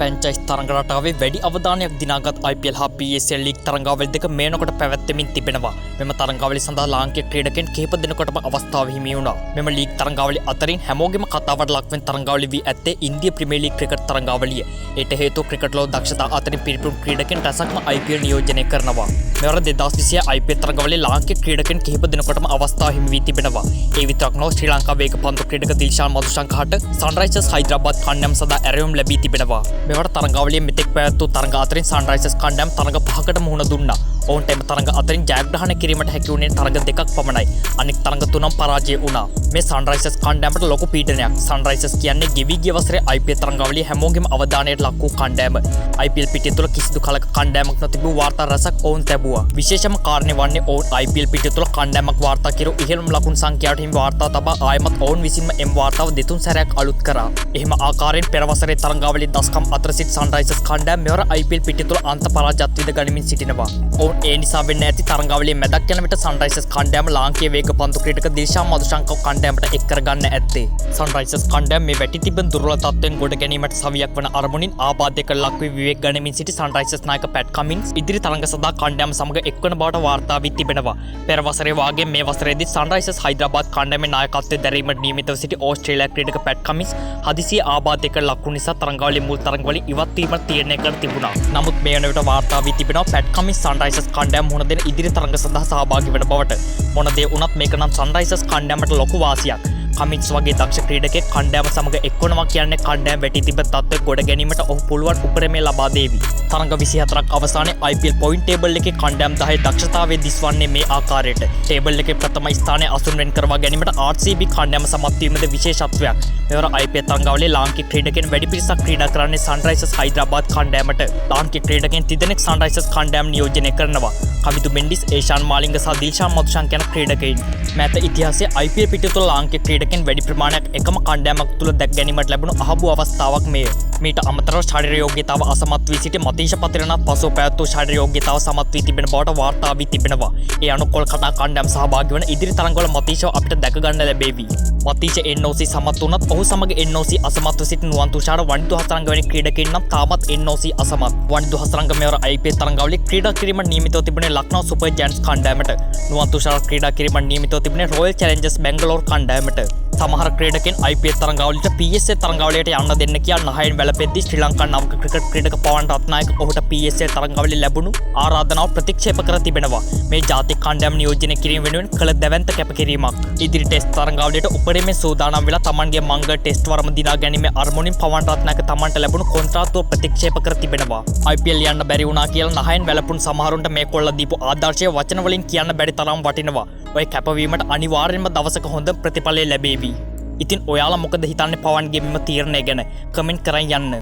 Franchise තරඟ රටාවේ වැඩි අවධානයක් දිනාගත් IPL හා PSL ලීග් තරඟාවලි දෙක මේනකොට පැවැත්වෙමින් තිබෙනවා. මෙම තරඟාවලි සඳහා ලාංකික ක්‍රීඩකයන් කිහිප දෙනෙකුටම අවස්ථාව හිමි වුණා. මෙම ලීග් තරඟාවලි අතරින් හැමෝගෙම කතාවට ලක්වෙන තරඟාවලි වී ඇත්තේ ඉන්දිය ප්‍රීමියර් ලීග් ක්‍රිකට් තරඟාවලිය. ඊට හේතුව ක්‍රිකට් ලෝක දක්ෂතා අතරින් පිරිපුන් ක්‍රීඩකයන් රැසක්ම IPL නියෝජනය කරනවා. මෙවර 2020 IPL තරඟාවලියේ ලාංකික ක්‍රීඩකයන් කිහිප දෙනෙකුටම අවස්ථාව හිමි වී තිබෙනවා. ඒ විතරක් නොව ශ්‍රී ලංකා වේගපන්දු ක්‍රීඩක දිල්ෂාන් මදුශංකහට සන්රයිසර්ස් හයිදරාබාද් කණ්ඩායම සඳහා ඇරයුම් ලැබී තිබෙනවා. මෙවර තරඟාවලියේ මෙතෙක් පැවැත් වූ තරඟ අතරින් සන්රයිසර්ස් කණ්ඩායම තරඟ 5කට මුහුණ දුන්නා. ඔවුන්ට එම තරඟ අතරින් ජයග්‍රහණය කිරීමට හැකි වුණේ තරඟ 2ක් පමණයි. අනෙක් තරඟ 3ම පරාජය වුණා. මේ සන්රයිසර්ස් කණ්ඩායමට ලොකු පීඩනයක්. සන්රයිසර්ස් කියන්නේ ගෙවි ගිය වසරේ IPL තරඟාවලියේ හැමෝගෙම අවධානයට ලක් වූ කණ්ඩායම. IPL පිටිය තුළ කිසිදු කලක කණ්ඩායමක් නොතිබූ වාර්තා රැසක් ඔවුන් ලැබුවා. විශේෂම කාරණේ වන්නේ ඔවුන් IPL පිටිය තුළ කණ්ඩායමක් වාර්තා කෙරු ඉහළම ලකුණු සංඛ්‍යාවට හිමි වාර්තා තබා ආයමත් ඔවුන් විසින්ම එම වාර්තාව දෙතුන් සැරයක් අලුත් කරා. එහෙම ආකාරයෙන් පෙර වසරේ තරඟාවලියේ දස්කම් අතර සිට සන්රයිසර්ස් කණ්ඩායම මෙවර IPL පිටිය තුළ අන්ත පරාජයත් විඳ ගනිමින් සිටිනවා. ඔවුන් ඒ නිසා වෙන්න ඇති තරඟාවලියේ මැදක් යන විට සන්රයිසර්ස් කණ්ඩායම ලාංකීය වේගපන්දු ක්‍රීඩක දිල්ෂාන් මදුශංකව කණ්ඩායමට එක් කරගන්න ඇත්තේ. සන්රයිසර්ස් කණ්ඩායම මේ වැටි තිබෙන දුර්වල තත්ත්වයෙන් ගොඩ ගැනීමට සවියක් වන අරමුණින් ආබාධයකට ලක් වී විවේක ගනිමින් සිටි සන්රයිසර්ස් නායක පැට් කමින්ස් ඉදිරි තරඟ සඳහා කණ්ඩායම සමග එක්වන බවට වාර්තා වී තිබෙනවා. පෙර වසරේ වාගේ මේ වසරේදී සන්රයිසර්ස් හයිදරාබාද් කණ්ඩායමේ නායකත්වය දැරීමට නියමිතව සිටි ඕස්ට්‍රේලියා ක්‍රීඩක පැට් කමින්ස් හදිසියේ ආබාධයකට ලක් වූ නිසා තරඟාවලියේ මුල් තරඟවලින් ඉවත් වීමට තීරණය කර තිබුණා. නමුත් මේ වන විට වාර්තා වී තිබෙනවා පැට් කමින්ස් සන්රයිසර්ස් කණ්ඩායම මුහුණ දෙන ඉදිරි තරඟ සඳහා සහභාගී වන බවට. මොන දේ වුණත් මේක නම් සන්රයිසර්ස් කණ්ඩායමට ලොකු වාසියක්. කමින්ස් වගේ දක්ෂ ක්‍රීඩකෙක් කණ්ඩායම සමග එක්වනවා කියන්නේ කණ්ඩායම වැටි තිබෙන තත්ත්වය ගොඩ ගැනීමට ඔහු පුළුවන් උපරිමය ලබා දේවි. තරඟ 24ක් අවසානයේ IPL පොයින්ට් ටේබල් එකේ කණ්ඩායම් 10 දක්ෂතාවයේ දිස්වන්නේ මේ ආකාරයට. ටේබල් එකේ ප්‍රථම ස්ථානයේ අසුන් වෙන් කරවා ගැනීමට RCB කණ්ඩායම සමත් වීමද විශේෂත්වයක්. මෙවර IPL තරඟාවලියේ ලාංකික ක්‍රීඩකයන් වැඩි පිරිසක් ක්‍රීඩා කරන්නේ සන්රයිසර්ස් හයිදරාබාද් කණ්ඩායමට. ලාංකික ක්‍රීඩකයන් 3 දෙනෙක් සන්රයිසර්ස් කණ්ඩායම නියෝජනය කරනවා. කමිතු මෙන්ඩිස්, ඒෂාන් මාලිංග සහ දිල්ෂාන් මදුශංක යන ක්‍රීඩකයින්. මෑත ඉතිහාසයේ IPL පිටිය තුළ ලාංකික ක්‍රීඩකයන් වැඩි ප්‍රමාණයක් එකම කණ්ඩායමක් තුළ දැක් ගැනීමට ලැබුණු අහඹු අවස්ථාවක් මෙය. මීට අමතරව ශරීර යෝග්‍යතාව අසමත් වී සිටි මතීෂ පතිරණත් පසුව පැවැත් වූ ශරීර යෝග්‍යතාව සමත් වී තිබෙන බවට වාර්තා වී තිබෙනවා. ඒ අනුව කොල්කතා කණ්ඩායම සහභාගී වන ඉදිරි තරඟවල මතීෂව අපිට දැක ගන්න ලැබේවි. මතීෂ NOC සමත් වුණත් ඔහු සමග NOC අසමත්ව සිටින නුවන් තුෂාර වනිදු හතරංග වැනි ක්‍රීඩකයින් නම් තාමත් NOC අසමත්. වනිදු හතරංග මෙවර IPL තරඟාවලියේ ක්‍රීඩා කිරීමට නියමිතව තිබුණේ ලක්නෝ සුපර් ජයන්ට්ස් කණ්ඩායමට. නුවන් තුෂාර ක්‍රීඩා කිරීමට නියමිතව තිබුණේ රොයල් චැලෙන්ජර්ස් බැංගලෝර් කණ්ඩායමට. සමහර ක්‍රීඩකයන් IPL තරඟාවලියට PSL තරඟාවලියට යන්න දෙන්න කියා නහයෙන් වැළපෙද්දී ශ්‍රී ලංකා නවක ක්‍රිකට් ක්‍රීඩක පවන් රත්නායක ඔහුට PSL තරඟාවලිය ලැබුණු ආරාධනාව ප්‍රතික්ෂේප කර තිබෙනවා. මේ ජාතික කණ්ඩායම නියෝජනය කිරීම වෙනුවෙන් කළ දැවැන්ත කැපකිරීමක්. ඉදිරි ටෙස්ට් තරඟාවලියට උපරිමයෙන් සූදානම් වෙලා තමන්ගේ මංගල ටෙස්ට් වරම දිනා ගැනීමේ අරමුණින් පවන් රත්නායක තමන්ට ලැබුණු කොන්ත්‍රාත්තුව ප්‍රතික්ෂේප කර තිබෙනවා. IPL යන්න බැරි වුණා කියලා නහයෙන් වැළපුණු සමහරුන්ට මේ කොල්ල දීපු ආදර්ශය වචන වලින් කියන්න බැරි තරම් වටිනවා. ඔය කැපවීමට අනිවාර්යෙන්ම දවසක හොඳ ප්‍රතිඵලය ලැබේවි. ඉතින් ඔයාලා මොකද හිතන්නේ පවන්ගේ මෙම තීරණය ගැන? කමෙන්ට් කරන් යන්න.